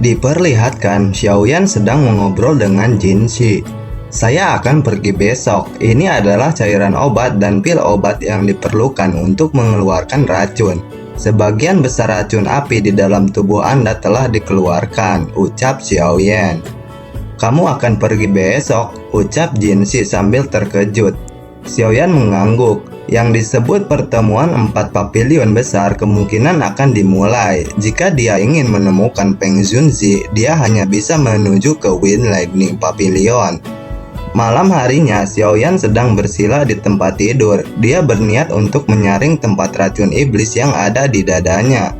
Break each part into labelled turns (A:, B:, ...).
A: Diperlihatkan Xiaoyan sedang mengobrol dengan Jin Shi. Saya akan pergi besok. Ini adalah cairan obat dan pil obat yang diperlukan untuk mengeluarkan racun. Sebagian besar racun api di dalam tubuh Anda telah dikeluarkan, ucap Xiaoyan. Kamu akan pergi besok, ucap Jin Shi sambil terkejut. Xiaoyan mengangguk. Yang disebut pertemuan 4 pavilion besar kemungkinan akan dimulai. Jika dia ingin menemukan Peng Junzi, dia hanya bisa menuju ke Wind Lightning Pavilion. Malam harinya, Xiaoyan sedang bersila di tempat tidur. Dia berniat untuk menyaring tempat racun iblis yang ada di dadanya.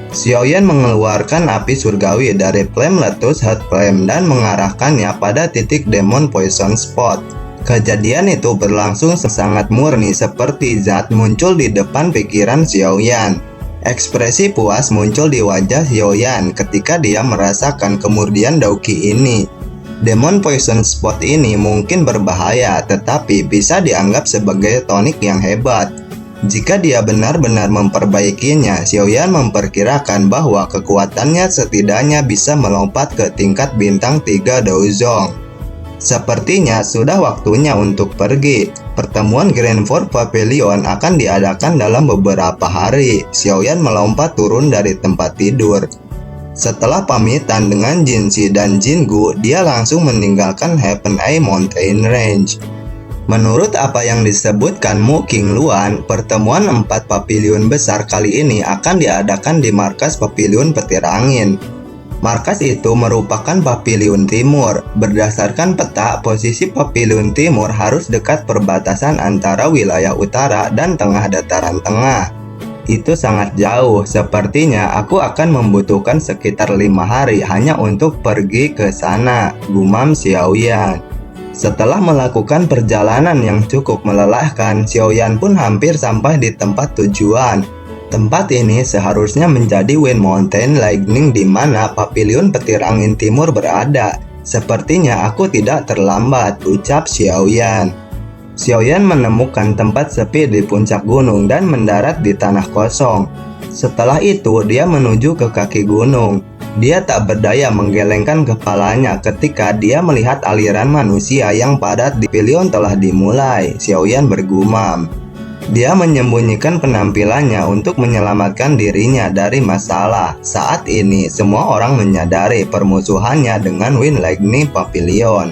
A: Xiaoyan mengeluarkan api surgawi dari Flame Lotus Heart Flame dan mengarahkannya pada titik Demon Poison Spot. Kejadian itu berlangsung sangat murni seperti zat muncul di depan pikiran Xiaoyan. Ekspresi puas muncul di wajah Xiaoyan ketika dia merasakan kemurnian Daoqi ini. Demon Poison Spot ini mungkin berbahaya, tetapi bisa dianggap sebagai tonik yang hebat. Jika dia benar-benar memperbaikinya, Xiaoyan memperkirakan bahwa kekuatannya setidaknya bisa melompat ke tingkat bintang 3 Douzong. Sepertinya sudah waktunya untuk pergi. Pertemuan Grand Four Pavilion akan diadakan dalam beberapa hari. Xiaoyan melompat turun dari tempat tidur. Setelah pamitan dengan Jin Shi dan Jin Gu, dia langsung meninggalkan Heaven Eye Mountain Range. Menurut apa yang disebutkan Mu Qingluan, pertemuan 4 pavilion besar kali ini akan diadakan di markas Pavilion Petir Angin. Markas itu merupakan pavilion timur. Berdasarkan peta, posisi pavilion timur harus dekat perbatasan antara wilayah utara dan tengah dataran tengah. Itu sangat jauh, sepertinya aku akan membutuhkan sekitar 5 hari hanya untuk pergi ke sana, gumam Xiaoyan. Setelah melakukan perjalanan yang cukup melelahkan, Xiaoyan pun hampir sampai di tempat tujuan. Tempat ini seharusnya menjadi Wind Mountain Lightning di mana pavilion petir angin timur berada. Sepertinya aku tidak terlambat, ucap Xiaoyan. Xiaoyan menemukan tempat sepi di puncak gunung dan mendarat di tanah kosong. Setelah itu dia menuju ke kaki gunung. Dia tak berdaya menggelengkan kepalanya ketika dia melihat aliran manusia yang padat di pavilion telah dimulai. Xiaoyan bergumam. Dia menyembunyikan penampilannya untuk menyelamatkan dirinya dari masalah. Saat ini, semua orang menyadari permusuhannya dengan Wind Lightning Pavilion.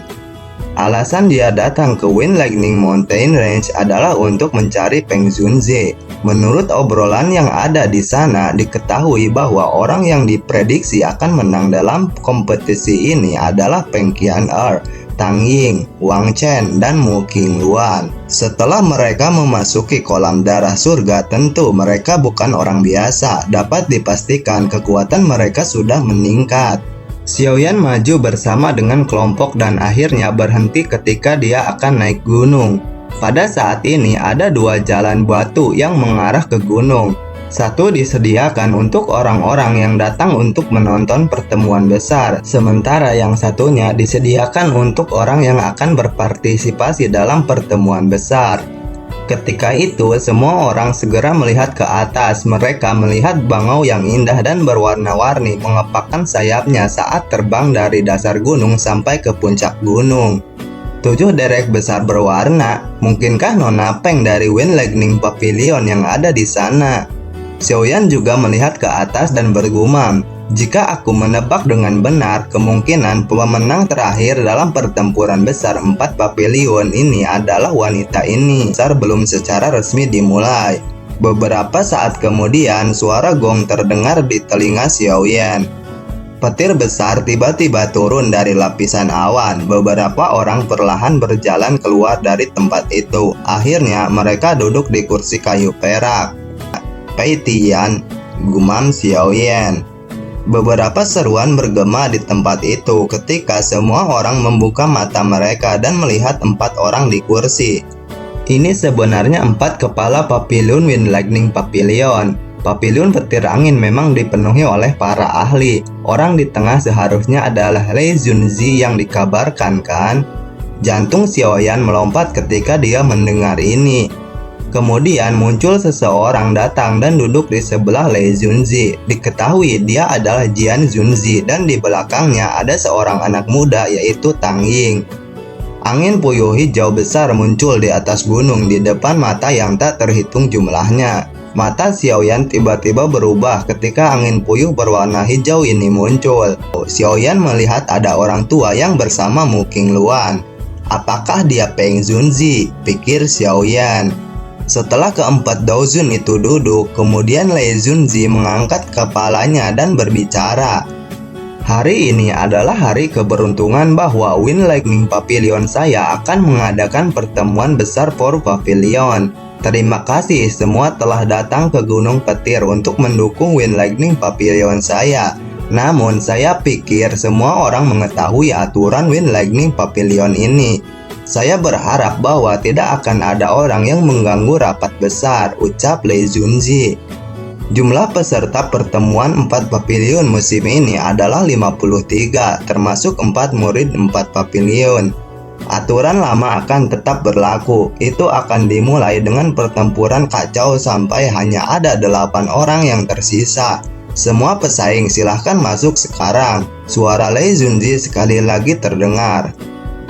A: Alasan dia datang ke Wind Lightning Mountain Range adalah untuk mencari Peng Junzi. Menurut obrolan yang ada di sana, diketahui bahwa orang yang diprediksi akan menang dalam kompetisi ini adalah Peng Qian'er, Tang Ying, Wang Chen, dan Mu Qingluan. Setelah mereka memasuki kolam darah surga, tentu mereka bukan orang biasa. Dapat dipastikan kekuatan mereka sudah meningkat. Xiaoyan maju bersama dengan kelompok dan akhirnya berhenti ketika dia akan naik gunung. Pada saat ini ada 2 jalan batu yang mengarah ke gunung. Satu disediakan untuk orang-orang yang datang untuk menonton pertemuan besar, sementara yang satunya disediakan untuk orang yang akan berpartisipasi dalam pertemuan besar. Ketika itu, semua orang segera melihat ke atas. Mereka melihat bangau yang indah dan berwarna-warni mengepakkan sayapnya saat terbang dari dasar gunung sampai ke puncak gunung. 7 derek besar berwarna. Mungkinkah Nona Peng dari Wind Lightning Pavilion yang ada di sana? Xiaoyan juga melihat ke atas dan bergumam, jika aku menebak dengan benar, kemungkinan pemenang terakhir dalam pertempuran besar 4 pavilion ini adalah wanita ini. Besar belum secara resmi dimulai. Beberapa saat kemudian, suara gong terdengar di telinga Xiaoyan. Petir besar tiba-tiba turun dari lapisan awan. Beberapa orang perlahan berjalan keluar dari tempat itu. Akhirnya mereka duduk di kursi kayu perak. Pei Tian, gumam Xiaoyan. Beberapa seruan bergema di tempat itu ketika semua orang membuka mata mereka dan melihat 4 orang di kursi. Ini sebenarnya 4 kepala pavilion Wind Lightning Pavilion. Pavilion petir angin memang dipenuhi oleh para ahli. Orang di tengah seharusnya adalah Lei Junzi yang dikabarkan, kan? Jantung Xiaoyan melompat ketika dia mendengar ini. Kemudian muncul seseorang datang dan duduk di sebelah Lei Junzi. Diketahui dia adalah Jian Junzi dan di belakangnya ada seorang anak muda yaitu Tang Ying. Angin puyuh hijau besar muncul di atas gunung di depan mata yang tak terhitung jumlahnya. Mata Xiaoyan tiba-tiba berubah ketika angin puyuh berwarna hijau ini muncul. Xiaoyan melihat ada orang tua yang bersama Mu Qingluan. Apakah dia Peng Junzi? Pikir Xiaoyan. Setelah keempat Daozun itu duduk, kemudian Lei Junzi mengangkat kepalanya dan berbicara. Hari ini adalah hari keberuntungan bahwa Wind Lightning Pavilion saya akan mengadakan pertemuan besar for Pavilion. Terima kasih semua telah datang ke Gunung Petir untuk mendukung Wind Lightning Pavilion saya. Namun saya pikir semua orang mengetahui aturan Wind Lightning Pavilion ini. Saya berharap bahwa tidak akan ada orang yang mengganggu rapat besar, ucap Lei Junzi. Jumlah peserta pertemuan 4 pavilion musim ini adalah 53, termasuk 4 murid 4 pavilion. Aturan lama akan tetap berlaku, itu akan dimulai dengan pertempuran kacau sampai hanya ada 8 orang yang tersisa. Semua pesaing silahkan masuk sekarang, suara Lei Junzi sekali lagi terdengar.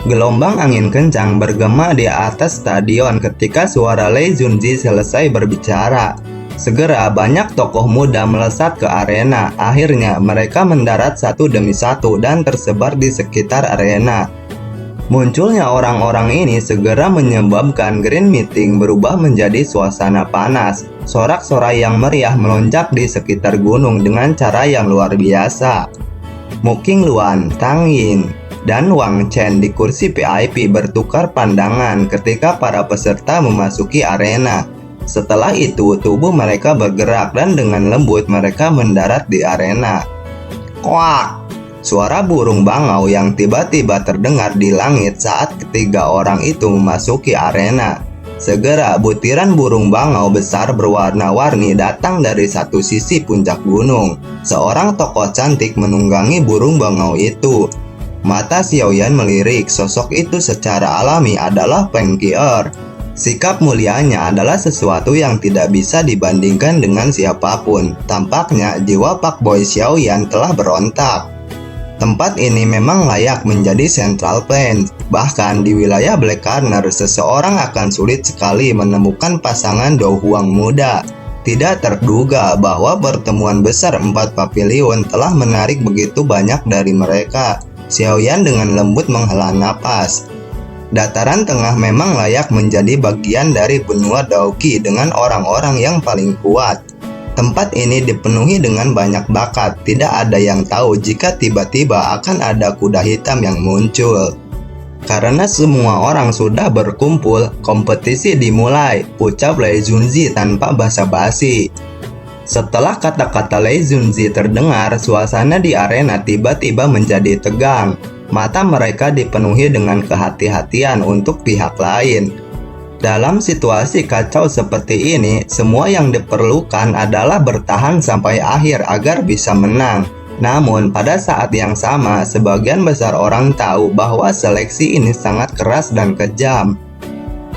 A: Gelombang angin kencang bergema di atas stadion ketika suara Lei Junzi selesai berbicara. Segera banyak tokoh muda melesat ke arena. Akhirnya mereka mendarat satu demi satu dan tersebar di sekitar arena. Munculnya orang-orang ini segera menyebabkan Green Meeting berubah menjadi suasana panas. Sorak-sorai yang meriah melonjak di sekitar gunung dengan cara yang luar biasa. Mu Qingluan, Tang Ying, dan Wang Chen di kursi VIP bertukar pandangan ketika para peserta memasuki arena. Setelah itu, tubuh mereka bergerak dan dengan lembut mereka mendarat di arena. Kuak! Suara burung bangau yang tiba-tiba terdengar di langit saat ketiga orang itu memasuki arena. Segera butiran burung bangau besar berwarna-warni datang dari satu sisi puncak gunung. Seorang tokoh cantik menunggangi burung bangau itu. Mata Xiaoyan melirik, sosok itu secara alami adalah Peng Qier. Sikap mulianya adalah sesuatu yang tidak bisa dibandingkan dengan siapapun. Tampaknya jiwa Pak Boy Xiaoyan telah berontak. Tempat ini memang layak menjadi Central Plains. Bahkan di wilayah Black Corner, seseorang akan sulit sekali menemukan pasangan Do Huang muda. Tidak terduga bahwa pertemuan besar 4 pavilion telah menarik begitu banyak dari mereka. Xiaoyan dengan lembut menghela napas. Dataran tengah memang layak menjadi bagian dari benua Daoqi dengan orang-orang yang paling kuat. Tempat ini dipenuhi dengan banyak bakat. Tidak ada yang tahu jika tiba-tiba akan ada kuda hitam yang muncul. Karena semua orang sudah berkumpul, kompetisi dimulai, ucap Lei Junzi tanpa basa-basi. Setelah kata-kata Lei Junzi terdengar, suasana di arena tiba-tiba menjadi tegang. Mata mereka dipenuhi dengan kehati-hatian untuk pihak lain. Dalam situasi kacau seperti ini, semua yang diperlukan adalah bertahan sampai akhir agar bisa menang. Namun, pada saat yang sama, sebagian besar orang tahu bahwa seleksi ini sangat keras dan kejam.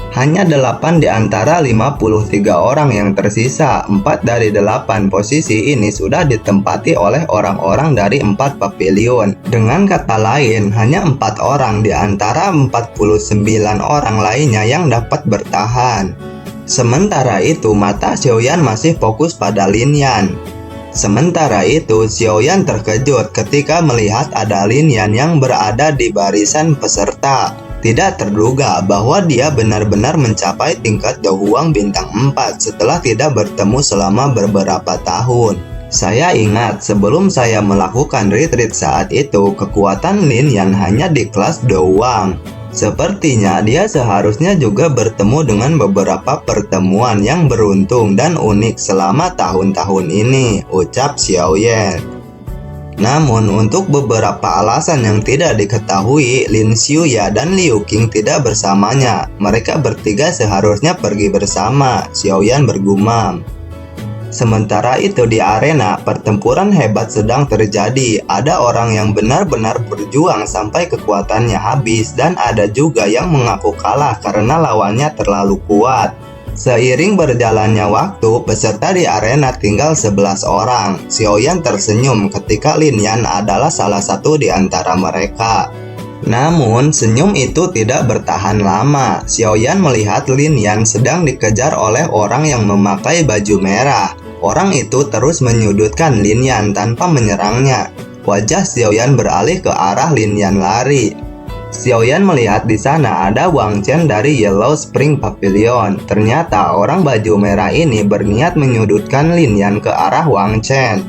A: Hanya 8 di antara 53 orang yang tersisa. 4 dari 8 posisi ini sudah ditempati oleh orang-orang dari 4 pavilion. Dengan kata lain, hanya 4 orang di antara 49 orang lainnya yang dapat bertahan. Sementara itu, mata Xiaoyan masih fokus pada Lin Yan. Sementara itu, Xiaoyan terkejut ketika melihat ada Lin Yan yang berada di barisan peserta. Tidak terduga bahwa dia benar-benar mencapai tingkat Do Huang bintang 4 setelah tidak bertemu selama beberapa tahun. Saya ingat sebelum saya melakukan retreat saat itu, kekuatan Lin Yan hanya di kelas Do Huang. Sepertinya dia seharusnya juga bertemu dengan beberapa pertemuan yang beruntung dan unik selama tahun-tahun ini, ucap Xiaoyan. Namun, untuk beberapa alasan yang tidak diketahui, Lin Xiuya dan Liu Qing tidak bersamanya. Mereka bertiga seharusnya pergi bersama, Xiaoyan bergumam. Sementara itu di arena, pertempuran hebat sedang terjadi. Ada orang yang benar-benar berjuang sampai kekuatannya habis, dan ada juga yang mengaku kalah karena lawannya terlalu kuat. Seiring berjalannya waktu, peserta di arena tinggal 11 orang. Xiaoyan tersenyum ketika Lin Yan adalah salah satu di antara mereka. Namun, senyum itu tidak bertahan lama. Xiaoyan melihat Lin Yan sedang dikejar oleh orang yang memakai baju merah. Orang itu terus menyudutkan Lin Yan tanpa menyerangnya. Wajah Xiaoyan beralih ke arah Lin Yan lari. Xiaoyan melihat di sana ada Wang Chen dari Yellow Spring Pavilion. Ternyata orang baju merah ini berniat menyudutkan Lin Yan ke arah Wang Chen.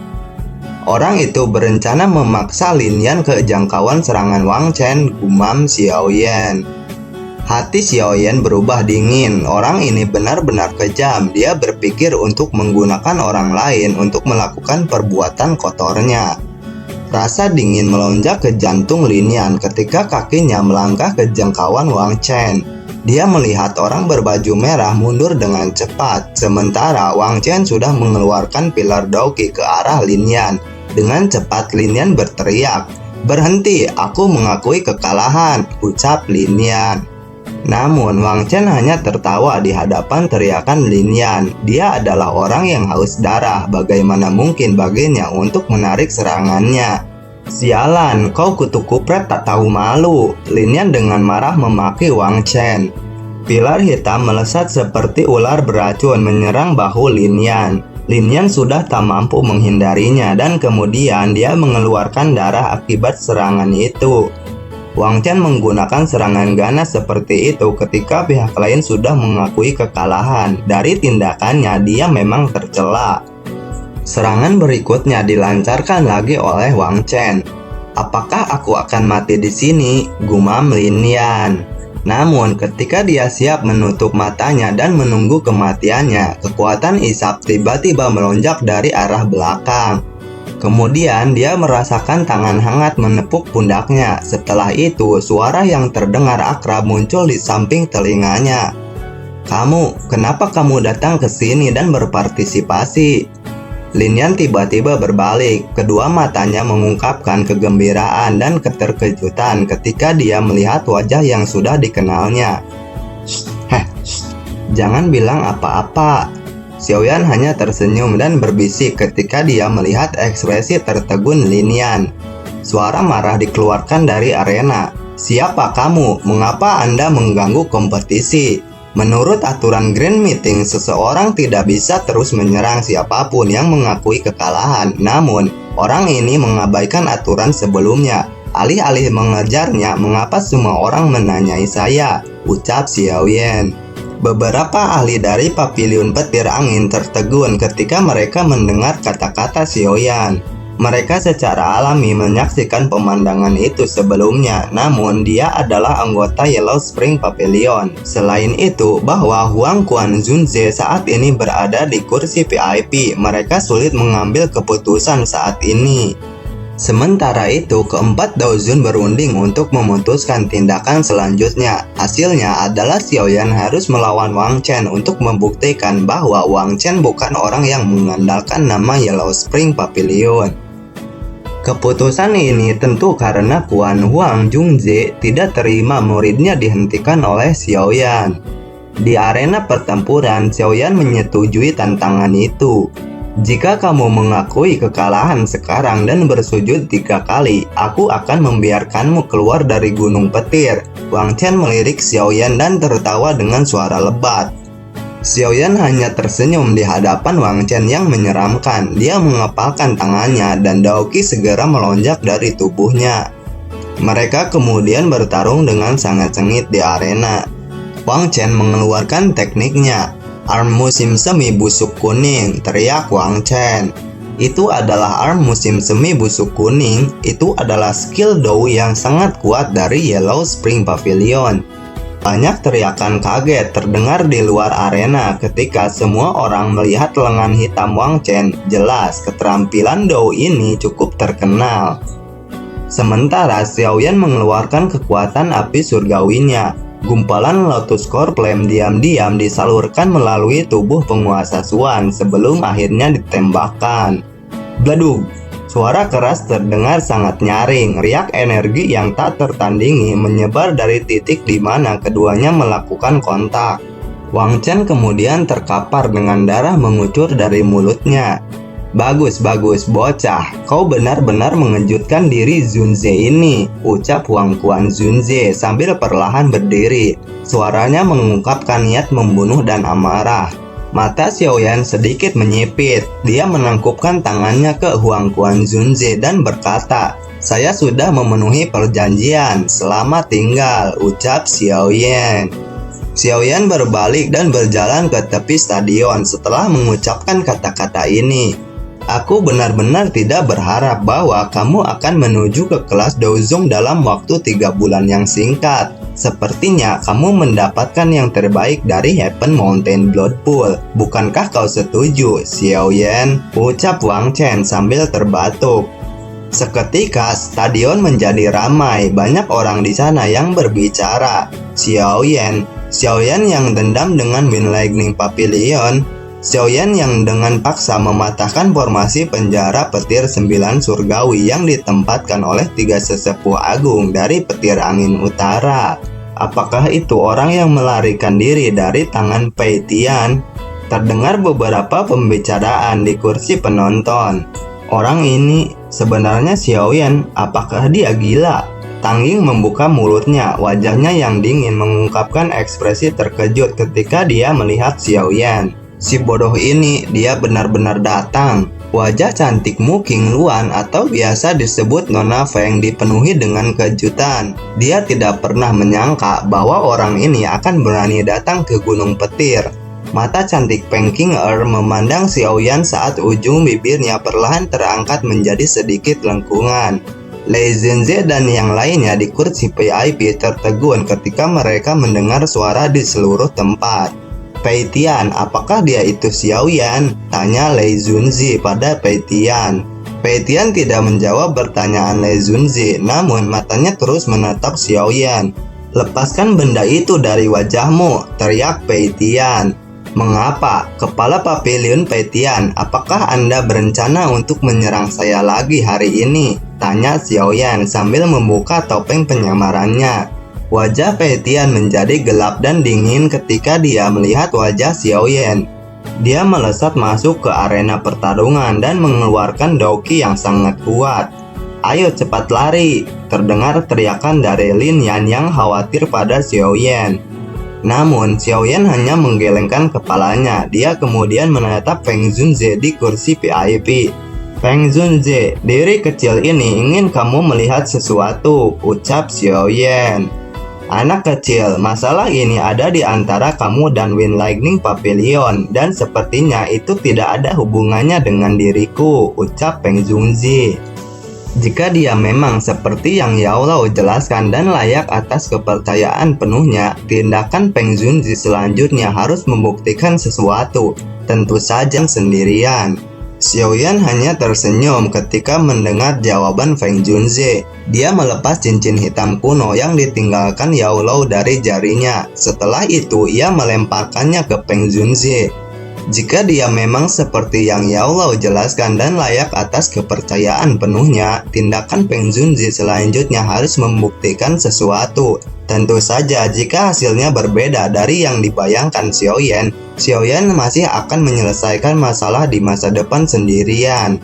A: Orang itu berencana memaksa Lin Yan ke jangkauan serangan Wang Chen, gumam Xiaoyan. Hati Xiaoyan berubah dingin. Orang ini benar-benar kejam. Dia berpikir untuk menggunakan orang lain untuk melakukan perbuatan kotornya. Rasa dingin melonjak ke jantung Lin Yan ketika kakinya melangkah ke jangkauan Wang Chen. Dia melihat orang berbaju merah mundur dengan cepat, sementara Wang Chen sudah mengeluarkan pilar Daoqi ke arah Lin Yan. Dengan cepat Lin Yan berteriak, "Berhenti, aku mengakui kekalahan," ucap Lin Yan. Namun Wang Chen hanya tertawa di hadapan teriakan Lin Yan. Dia adalah orang yang haus darah, bagaimana mungkin baginya untuk menarik serangannya. "Sialan, kau kutu kupret tak tahu malu," Lin Yan dengan marah memaki Wang Chen. Pilar hitam melesat seperti ular beracun menyerang bahu Lin Yan. Lin Yan sudah tak mampu menghindarinya dan kemudian dia mengeluarkan darah akibat serangan itu. Wang Chen menggunakan serangan ganas seperti itu ketika pihak lain sudah mengakui kekalahan. Dari tindakannya, dia memang tercela. Serangan berikutnya dilancarkan lagi oleh Wang Chen. "Apakah aku akan mati di sini?" gumam Lin Yan. Namun, ketika dia siap menutup matanya dan menunggu kematiannya, kekuatan isap tiba-tiba melonjak dari arah belakang. Kemudian dia merasakan tangan hangat menepuk pundaknya. Setelah itu, suara yang terdengar akrab muncul di samping telinganya. Kenapa kamu datang ke sini dan berpartisipasi?" Lin Yan tiba-tiba berbalik. Kedua matanya mengungkapkan kegembiraan dan keterkejutan ketika dia melihat wajah yang sudah dikenalnya. Jangan bilang apa-apa." Xiaoyan hanya tersenyum dan berbisik ketika dia melihat ekspresi tertegun Lin Yan. Suara marah dikeluarkan dari arena. "Siapa kamu? Mengapa Anda mengganggu kompetisi? Menurut aturan Grand Meeting, seseorang tidak bisa terus menyerang siapapun yang mengakui kekalahan. Namun, orang ini mengabaikan aturan sebelumnya. Alih-alih mengejarnya, mengapa semua orang menanyai saya?" ucap Xiaoyan. Beberapa ahli dari Pavilion Petir Angin tertegun ketika mereka mendengar kata-kata Xiaoyan. Mereka secara alami menyaksikan pemandangan itu sebelumnya, namun dia adalah anggota Yellow Spring Pavilion. Selain itu, bahwa Huang Quan Zunze saat ini berada di kursi VIP, mereka sulit mengambil keputusan saat ini. Sementara itu, keempat Daozun berunding untuk memutuskan tindakan selanjutnya. Hasilnya adalah Xiaoyan harus melawan Wang Chen untuk membuktikan bahwa Wang Chen bukan orang yang mengandalkan nama Yellow Spring Pavilion. Keputusan ini tentu karena Quan Huang Zunze tidak terima muridnya dihentikan oleh Xiaoyan. Di arena pertempuran, Xiaoyan menyetujui tantangan itu. "Jika kamu mengakui kekalahan sekarang dan bersujud 3 kali, aku akan membiarkanmu keluar dari Gunung Petir." Wang Chen melirik Xiaoyan dan tertawa dengan suara lebat. Xiaoyan hanya tersenyum di hadapan Wang Chen yang menyeramkan. Dia mengepalkan tangannya dan Daoqi segera melonjak dari tubuhnya. Mereka kemudian bertarung dengan sangat sengit di arena. Wang Chen mengeluarkan tekniknya. "Arm musim semi busuk kuning," teriak Wang Chen. Itu adalah arm musim semi busuk kuning. Itu adalah skill Dou yang sangat kuat dari Yellow Spring Pavilion. Banyak teriakan kaget terdengar di luar arena ketika semua orang melihat lengan hitam Wang Chen. Jelas, keterampilan Dou ini cukup terkenal. Sementara Xiaoyan mengeluarkan kekuatan api surgawinya. Gumpalan Lotus Core Flame diam-diam disalurkan melalui tubuh penguasa Xuan sebelum akhirnya ditembakkan. Bladug! Suara keras terdengar sangat nyaring. Riak energi yang tak tertandingi menyebar dari titik di mana keduanya melakukan kontak. Wang Chen kemudian terkapar dengan darah mengucur dari mulutnya. Bagus, bocah. Kau benar-benar mengejutkan diri Zunze ini, ucap Huang Quan Zunze sambil perlahan berdiri. Suaranya mengungkapkan niat membunuh dan amarah. Mata Xiaoyan sedikit menyipit. Dia menangkupkan tangannya ke Huang Quan Zunze dan berkata, "Saya sudah memenuhi perjanjian. Selamat tinggal," ucap Xiaoyan. Xiaoyan berbalik dan berjalan ke tepi stadion setelah mengucapkan kata-kata ini. "Aku benar-benar tidak berharap bahwa kamu akan menuju ke kelas Douzong dalam waktu 3 bulan yang singkat. Sepertinya kamu mendapatkan yang terbaik dari Heaven Mountain Blood Pool. Bukankah kau setuju, Xiaoyan?" ucap Wang Chen sambil terbatuk. Seketika stadion menjadi ramai. Banyak orang di sana yang berbicara. Xiaoyan yang dendam dengan Wind Lightning Pavilion. Xiaoyan yang dengan paksa mematahkan formasi penjara petir 9 surgawi yang ditempatkan oleh 3 sesepuh agung dari petir angin utara. Apakah itu orang yang melarikan diri dari tangan Pei Tian? Terdengar beberapa pembicaraan di kursi penonton. Orang ini sebenarnya Xiaoyan, apakah dia gila? Tangging membuka mulutnya, wajahnya yang dingin mengungkapkan ekspresi terkejut ketika dia melihat Xiaoyan. Si bodoh ini, dia benar-benar datang. Wajah cantikmu King Luan atau biasa disebut Nona Feng dipenuhi dengan kejutan. Dia tidak pernah menyangka bahwa orang ini akan berani datang ke Gunung Petir. Mata cantik Peng King memandang Xiaoyan saat ujung bibirnya perlahan terangkat menjadi sedikit lengkungan. Lei Zunze dan yang lainnya di kursi VIP tertegun ketika mereka mendengar suara di seluruh tempat. "Pei Tian, apakah dia itu Xiaoyan?" tanya Lei Zunzi pada Pei Tian. Pei Tian tidak menjawab pertanyaan Lei Zunzi, namun matanya terus menatap Xiaoyan. "Lepaskan benda itu dari wajahmu," teriak Pei Tian. "Mengapa? Kepala Pavilion Pei Tian, apakah Anda berencana untuk menyerang saya lagi hari ini?" tanya Xiaoyan sambil membuka topeng penyamarannya. Wajah Pei Tian menjadi gelap dan dingin ketika dia melihat wajah Xiaoyan. Dia melesat masuk ke arena pertarungan dan mengeluarkan Douki yang sangat kuat. "Ayo cepat lari!" terdengar teriakan dari Lin Yan yang khawatir pada Xiaoyan. Namun Xiaoyan hanya menggelengkan kepalanya. Dia kemudian menatap Feng Zunze di kursi VIP. "Feng Zunze, diri kecil ini ingin kamu melihat sesuatu," ucap Xiaoyan. "Anak kecil, masalah ini ada di antara kamu dan Wind Lightning Pavilion, dan sepertinya itu tidak ada hubungannya dengan diriku," ucap Peng Zunzi. Jika dia memang seperti yang Yao Lao jelaskan dan layak atas kepercayaan penuhnya, tindakan Peng Zunzi selanjutnya harus membuktikan sesuatu, tentu saja sendirian. Xiaoyan hanya tersenyum ketika mendengar jawaban Feng Zunze. Dia melepas cincin hitam kuno yang ditinggalkan Yao Lao dari jarinya. Setelah itu, ia melemparkannya ke Peng Zunze. Jika dia memang seperti yang Yao Lao jelaskan dan layak atas kepercayaan penuhnya, tindakan Peng Zunze selanjutnya harus membuktikan sesuatu. Tentu saja jika hasilnya berbeda dari yang dibayangkan Xiaoyan masih akan menyelesaikan masalah di masa depan sendirian.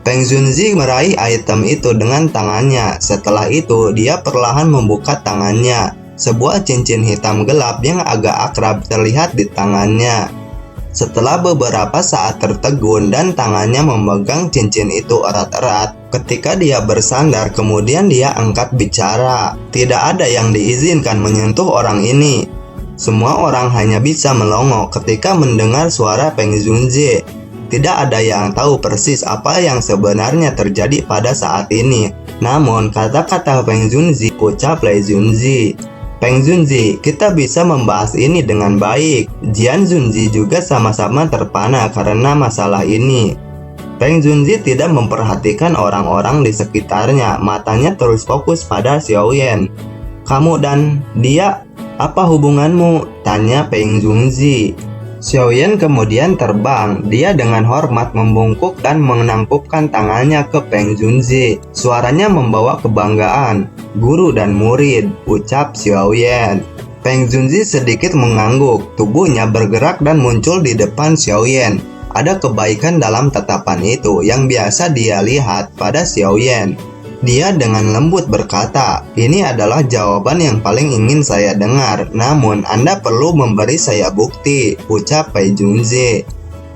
A: Peng Zunzi meraih item itu dengan tangannya. Setelah itu, dia perlahan membuka tangannya. Sebuah cincin hitam gelap yang agak akrab terlihat di tangannya. Setelah beberapa saat tertegun dan tangannya memegang cincin itu erat-erat, ketika dia bersandar kemudian dia angkat bicara. Tidak ada yang diizinkan menyentuh orang ini. Semua orang hanya bisa melongo ketika mendengar suara Peng Zunze. Tidak ada yang tahu persis apa yang sebenarnya terjadi pada saat ini. Namun kata-kata Peng Zunzi ucap Lei Zunzi. "Peng Zunzi, kita bisa membahas ini dengan baik." Jian Zunzi juga sama-sama terpana karena masalah ini. Peng Zunzi tidak memperhatikan orang-orang di sekitarnya. Matanya terus fokus pada Xiaoyan. "Kamu dan dia, apa hubunganmu?" tanya Peng Zunzi. Xiaoyan kemudian terbang. Dia dengan hormat membungkuk dan menangkupkan tangannya ke Peng Zunzi. Suaranya membawa kebanggaan. "Guru dan murid," ucap Xiaoyan. Peng Junzi sedikit mengangguk, tubuhnya bergerak dan muncul di depan Xiaoyan. Ada kebaikan dalam tatapan itu yang biasa dia lihat pada Xiaoyan. Dia dengan lembut berkata, "Ini adalah jawaban yang paling ingin saya dengar, namun Anda perlu memberi saya bukti," ucap Peng Junzi.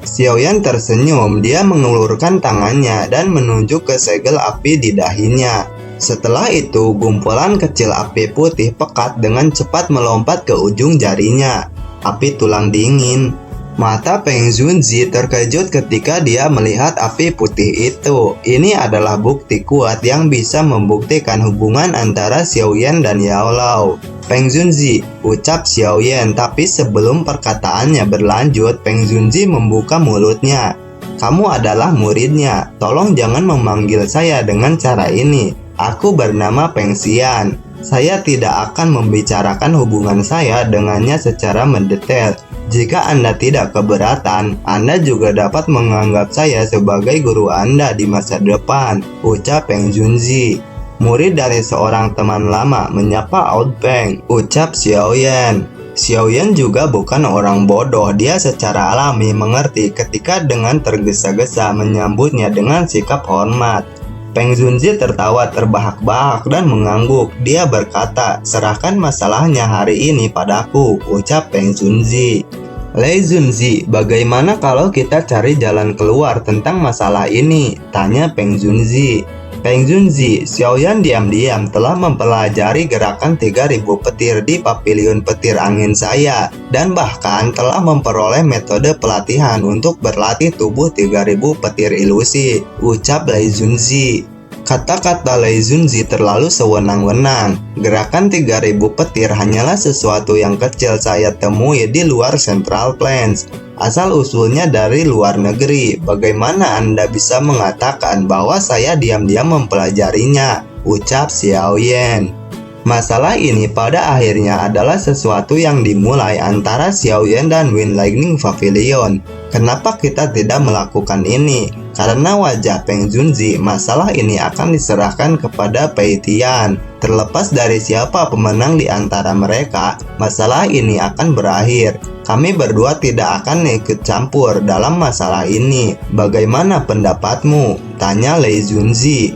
A: Xiaoyan tersenyum, dia mengulurkan tangannya dan menunjuk ke segel api di dahinya. Setelah itu, gumpulan kecil api putih pekat dengan cepat melompat ke ujung jarinya. Api tulang dingin. Mata Peng Junzi terkejut ketika dia melihat api putih itu. Ini adalah bukti kuat yang bisa membuktikan hubungan antara Xiaoyan dan Yao Lao. "Peng Junzi," ucap Xiaoyan, tapi sebelum perkataannya berlanjut, Peng Junzi membuka mulutnya. "Kamu adalah muridnya. Tolong jangan memanggil saya dengan cara ini. Aku bernama Peng Xian. Saya tidak akan membicarakan hubungan saya dengannya secara mendetail. Jika Anda tidak keberatan, Anda juga dapat menganggap saya sebagai guru Anda di masa depan," ucap Peng Junzi. "Murid dari seorang teman lama menyapa Out Peng," ucap Xiaoyan. Xiaoyan juga bukan orang bodoh, dia secara alami mengerti ketika dengan tergesa-gesa menyambutnya dengan sikap hormat. Peng Junzi tertawa terbahak-bahak dan mengangguk. Dia berkata, "Serahkan masalahnya hari ini padaku," ucap Peng Junzi. "Lei Junzi, bagaimana kalau kita cari jalan keluar tentang masalah ini?" tanya Peng Junzi. "Peng Junzi, Xiaoyan diam-diam telah mempelajari gerakan 3000 petir di pavilion petir angin saya dan bahkan telah memperoleh metode pelatihan untuk berlatih tubuh 3000 petir ilusi," ucap Lei Junzi. Kata-kata Lei Junzi terlalu sewenang-wenang. Gerakan 3000 petir hanyalah sesuatu yang kecil saya temui di luar Central Plains. Asal-usulnya dari luar negeri. Bagaimana Anda bisa mengatakan bahwa saya diam-diam mempelajarinya? Ucap Xiaoyan. Masalah ini pada akhirnya adalah sesuatu yang dimulai antara Xiaoyan dan Wind Lightning Pavilion. Kenapa kita tidak melakukan ini? Karena wajah Peng Junzi, masalah ini akan diserahkan kepada Pei Tian. Terlepas dari siapa pemenang di antara mereka, masalah ini akan berakhir. Kami berdua tidak akan ikut campur dalam masalah ini. Bagaimana pendapatmu? Tanya Lei Junzi.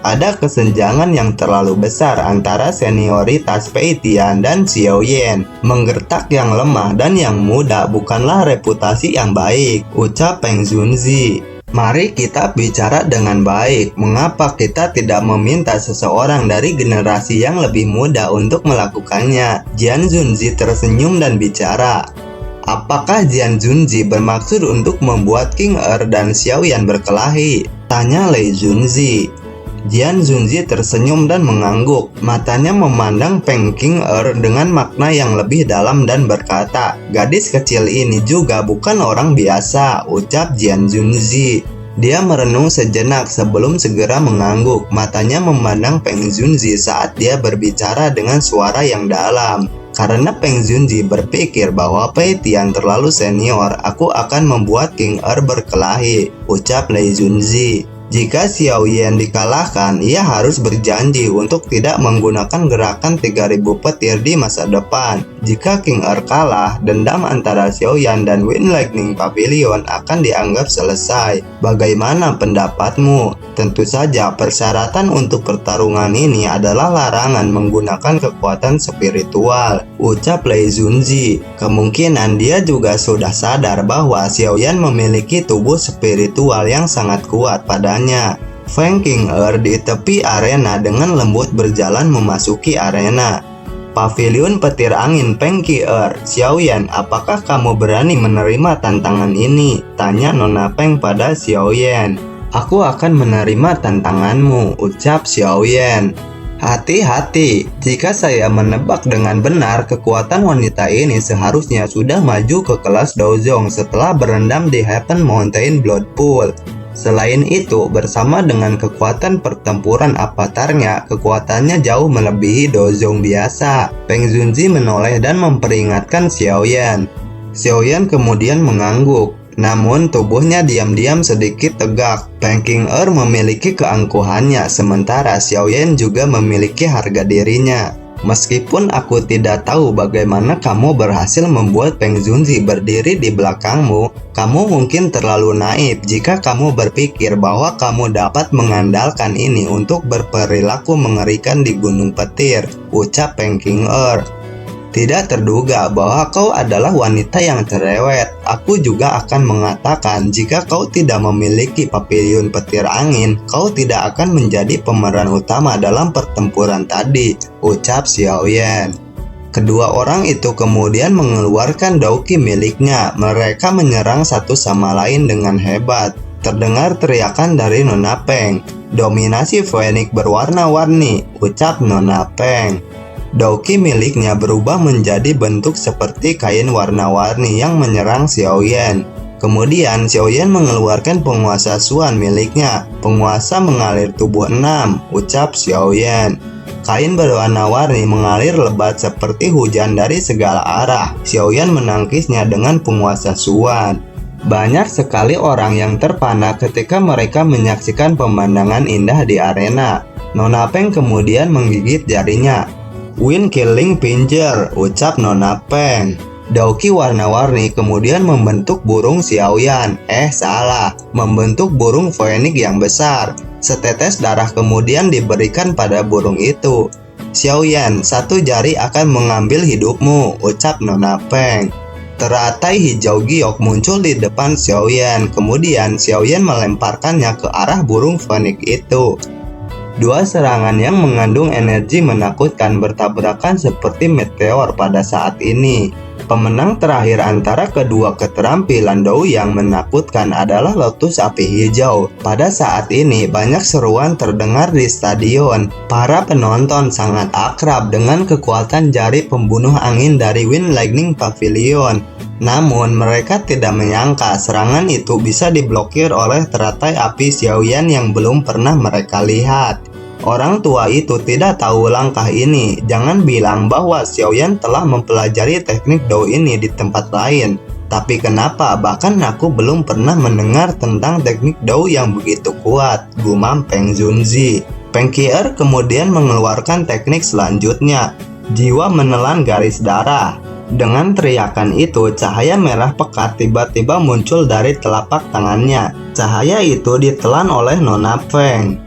A: Ada kesenjangan yang terlalu besar antara senioritas Pei Tian dan Xiaoyan. Menggertak yang lemah dan yang muda bukanlah reputasi yang baik, ucap Peng Junzi. Mari kita bicara dengan baik. Mengapa kita tidak meminta seseorang dari generasi yang lebih muda untuk melakukannya? Jian Junzi tersenyum dan bicara. Apakah Jian Junzi bermaksud untuk membuat King dan Xiaoyan berkelahi? Tanya Lei Junzi. Jian Junzi tersenyum dan mengangguk. Matanya memandang Peng King dengan makna yang lebih dalam dan berkata, "Gadis kecil ini juga bukan orang biasa," ucap Jian Junzi. Dia merenung sejenak sebelum segera mengangguk. Matanya memandang Peng Junzi saat dia berbicara dengan suara yang dalam. Karena Peng Junzi berpikir bahwa Pei Tian terlalu senior, aku akan membuat King berkelahi, ucap Lei Junzi. Jika Xiaoyan dikalahkan, ia harus berjanji untuk tidak menggunakan gerakan 3000 petir di masa depan. Jika King kalah, dendam antara Xiaoyan dan Wind Lightning Pavilion akan dianggap selesai. Bagaimana pendapatmu? Tentu saja persyaratan untuk pertarungan ini adalah larangan menggunakan kekuatan spiritual, ucap Lei Junzi. Kemungkinan dia juga sudah sadar bahwa Xiaoyan memiliki tubuh spiritual yang sangat kuat pada Feng King di tepi arena dengan lembut berjalan memasuki arena. Pavilion petir angin Peng King Xiaoyan, apakah kamu berani menerima tantangan ini? Tanya Nona Peng pada Xiaoyan. Aku akan menerima tantanganmu, ucap Xiaoyan. Hati-hati, jika saya menebak dengan benar, kekuatan wanita ini seharusnya sudah maju ke kelas Dozong setelah berendam di Heaven Mountain Blood Pool. Selain itu, bersama dengan kekuatan pertempuran avatarnya, kekuatannya jauh melebihi Dozong biasa. Peng Junzi menoleh dan memperingatkan Xiaoyan. Xiaoyan kemudian mengangguk, namun tubuhnya diam-diam sedikit tegak. Peng King memiliki keangkuhannya, sementara Xiaoyan juga memiliki harga dirinya. Meskipun aku tidak tahu bagaimana kamu berhasil membuat Peng Junzi berdiri di belakangmu, kamu mungkin terlalu naif jika kamu berpikir bahwa kamu dapat mengandalkan ini untuk berperilaku mengerikan di Gunung Petir, ucap Peng King-er. Tidak terduga bahwa kau adalah wanita yang cerewet. Aku juga akan mengatakan jika kau tidak memiliki papiliun petir angin, kau tidak akan menjadi pemeran utama dalam pertempuran tadi, ucap Xiaoyan. Kedua orang itu kemudian mengeluarkan dauki miliknya. Mereka menyerang satu sama lain dengan hebat. Terdengar teriakan dari Nona Peng. Dominasi Phoenix berwarna-warni, ucap Nona Peng. Dauki miliknya berubah menjadi bentuk seperti kain warna-warni yang menyerang Xiaoyan. Kemudian Xiaoyan mengeluarkan penguasa Xuan miliknya. Penguasa mengalir tubuh 6, ucap Xiaoyan. Kain berwarna-warni mengalir lebat seperti hujan dari segala arah. Xiaoyan menangkisnya dengan penguasa Xuan. Banyak sekali orang yang terpana ketika mereka menyaksikan pemandangan indah di arena. Nona Peng kemudian menggigit jarinya. Wind Killing Pinger, ucap Nona Peng. Dauki warna-warni kemudian membentuk burung Xiaoyan. Salah, membentuk burung Phoenix yang besar. Setetes darah kemudian diberikan pada burung itu. Xiaoyan, satu jari akan mengambil hidupmu, ucap Nona Peng. Teratai hijau giok muncul di depan Xiaoyan. Kemudian Xiaoyan melemparkannya ke arah burung Phoenix itu. Dua serangan yang mengandung energi menakutkan bertabrakan seperti meteor pada saat ini. Pemenang terakhir antara kedua keterampilan Dou yang menakutkan adalah Lotus Api Hijau. Pada saat ini banyak seruan terdengar di stadion. Para penonton sangat akrab dengan kekuatan jari pembunuh angin dari Wind Lightning Pavilion. Namun mereka tidak menyangka serangan itu bisa diblokir oleh teratai api Xiaoyan yang belum pernah mereka lihat. Orang tua itu tidak tahu langkah ini. Jangan bilang bahwa Xiaoyan telah mempelajari teknik Dou ini di tempat lain. Tapi kenapa bahkan aku belum pernah mendengar tentang teknik Dou yang begitu kuat, gumam Peng Junzi. Peng Qier kemudian mengeluarkan teknik selanjutnya, jiwa menelan garis darah. Dengan teriakan itu, cahaya merah pekat tiba-tiba muncul dari telapak tangannya. Cahaya itu ditelan oleh Nona Peng.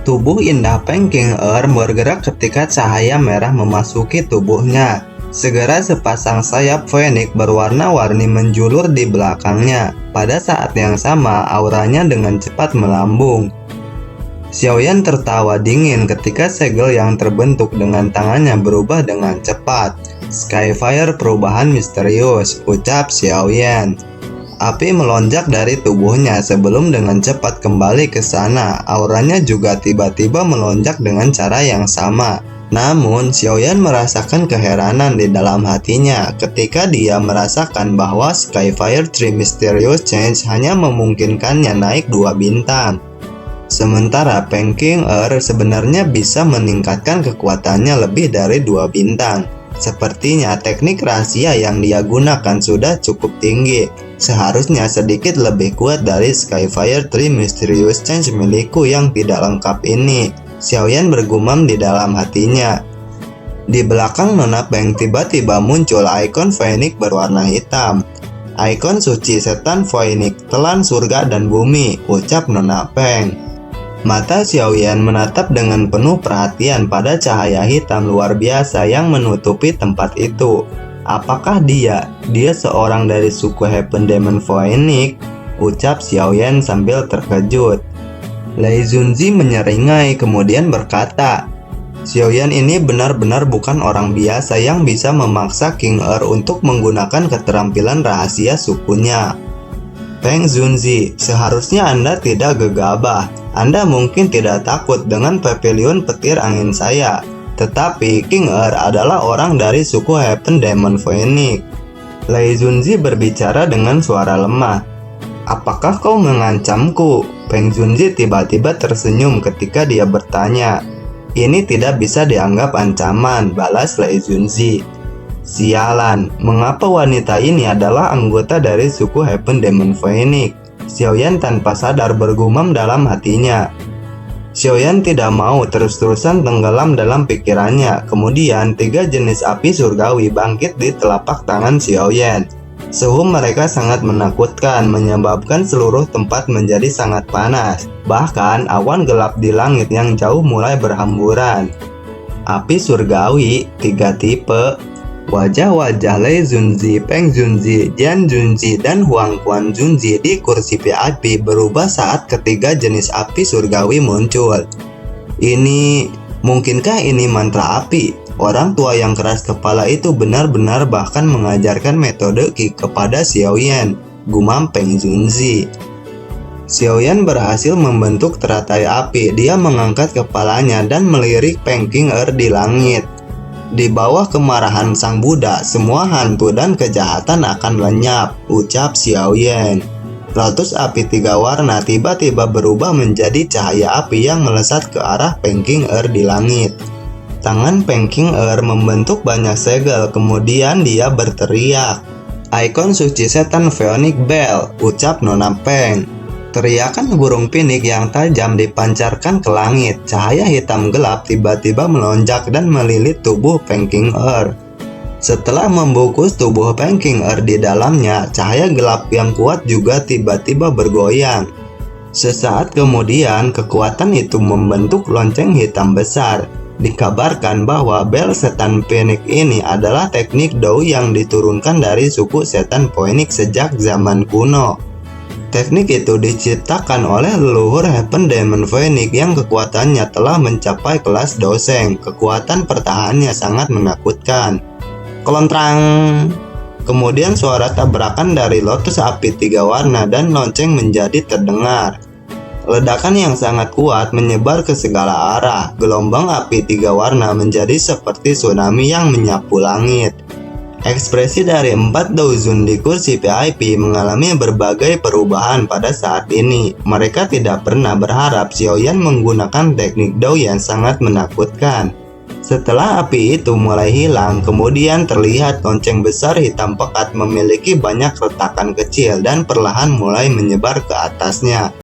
A: Tubuh indah Peng King-er bergerak ketika cahaya merah memasuki tubuhnya. Segera sepasang sayap Phoenix berwarna-warni menjulur di belakangnya. Pada saat yang sama, auranya dengan cepat melambung. Xiaoyan tertawa dingin ketika segel yang terbentuk dengan tangannya berubah dengan cepat. Skyfire perubahan misterius, ucap Xiaoyan. Api melonjak dari tubuhnya sebelum dengan cepat kembali ke sana. Auranya juga tiba-tiba melonjak dengan cara yang sama. Namun, Xiaoyan merasakan keheranan di dalam hatinya ketika dia merasakan bahwa Skyfire 3 Mysterious Change hanya memungkinkannya naik 2 bintang. Sementara Peng King-er sebenarnya bisa meningkatkan kekuatannya lebih dari 2 bintang. Sepertinya teknik rahasia yang dia gunakan sudah cukup tinggi. Seharusnya sedikit lebih kuat dari Skyfire 3 Mysterious Change milikku yang tidak lengkap ini. Xiaoyan bergumam di dalam hatinya. Di belakang Nona Peng tiba-tiba muncul ikon Phoenix berwarna hitam. Ikon suci setan Phoenix, telan surga dan bumi, ucap Nona Peng. Mata Xiaoyan menatap dengan penuh perhatian pada cahaya hitam luar biasa yang menutupi tempat itu. Apakah dia seorang dari suku Heaven Demon Phoenix? Ucap Xiaoyan sambil terkejut. Lei Junzi menyeringai kemudian berkata, Xiaoyan ini benar-benar bukan orang biasa yang bisa memaksa King-er untuk menggunakan keterampilan rahasia sukunya. Peng Junzi, seharusnya Anda tidak gegabah. Anda mungkin tidak takut dengan pavilion petir angin saya. Tetapi King-er adalah orang dari suku Heaven Demon Phoenix. Lei Junzi berbicara dengan suara lemah. Apakah kau mengancamku? Peng Junzi tiba-tiba tersenyum ketika dia bertanya. Ini tidak bisa dianggap ancaman, balas Lei Junzi. Sialan, mengapa wanita ini adalah anggota dari suku Heaven Demon Phoenix? Xiaoyan tanpa sadar bergumam dalam hatinya. Xiaoyan tidak mau terus-terusan tenggelam dalam pikirannya. Kemudian 3 jenis api surgawi bangkit di telapak tangan Xiaoyan. Suhu mereka sangat menakutkan, menyebabkan seluruh tempat menjadi sangat panas. Bahkan awan gelap di langit yang jauh mulai berhamburan. Api surgawi 3 tipe. Wajah-wajah Lei Junzi, Peng Junzi, Jian Junzi, dan Huang Quan Junzi di kursi VIP berubah saat ketiga jenis api surgawi muncul. Mungkinkah ini mantra api? Orang tua yang keras kepala itu benar-benar bahkan mengajarkan metode Qi kepada Xiaoyan, gumam Peng Junzi. Xiaoyan berhasil membentuk teratai api. Dia mengangkat kepalanya dan melirik Peng Qinger di langit. Di bawah kemarahan Sang Buddha, semua hantu dan kejahatan akan lenyap, ucap Xiaoyan. Lotus api 3 warna tiba-tiba berubah menjadi cahaya api yang melesat ke arah Peng Qinger di langit. Tangan Peng Qinger membentuk banyak segel, kemudian dia berteriak, "Ikon suci setan Phoenix Bell," ucap Nona Peng. Teriakan burung pinik yang tajam dipancarkan ke langit. Cahaya hitam gelap tiba-tiba melonjak dan melilit tubuh Peng Qinger. Setelah membungkus tubuh Peng Qinger di dalamnya, cahaya gelap yang kuat juga tiba-tiba bergoyang. Sesaat kemudian, kekuatan itu membentuk lonceng hitam besar. Dikabarkan bahwa bel setan Phoenix ini adalah teknik Dao yang diturunkan dari suku setan Phoenix sejak zaman kuno. Teknik itu diciptakan oleh leluhur Heaven Demon Phoenix yang kekuatannya telah mencapai kelas Doseng. Kekuatan pertahanannya sangat menakutkan. Kelontrang! Kemudian suara tabrakan dari lotus api 3 warna dan lonceng menjadi terdengar. Ledakan yang sangat kuat menyebar ke segala arah. Gelombang api 3 warna menjadi seperti tsunami yang menyapu langit. Ekspresi dari 4 Daozun di kursi VIP mengalami berbagai perubahan pada saat ini. Mereka tidak pernah berharap Xiaoyan menggunakan teknik Dao yang sangat menakutkan. Setelah api itu mulai hilang, kemudian terlihat lonceng besar hitam pekat memiliki banyak retakan kecil dan perlahan mulai menyebar ke atasnya.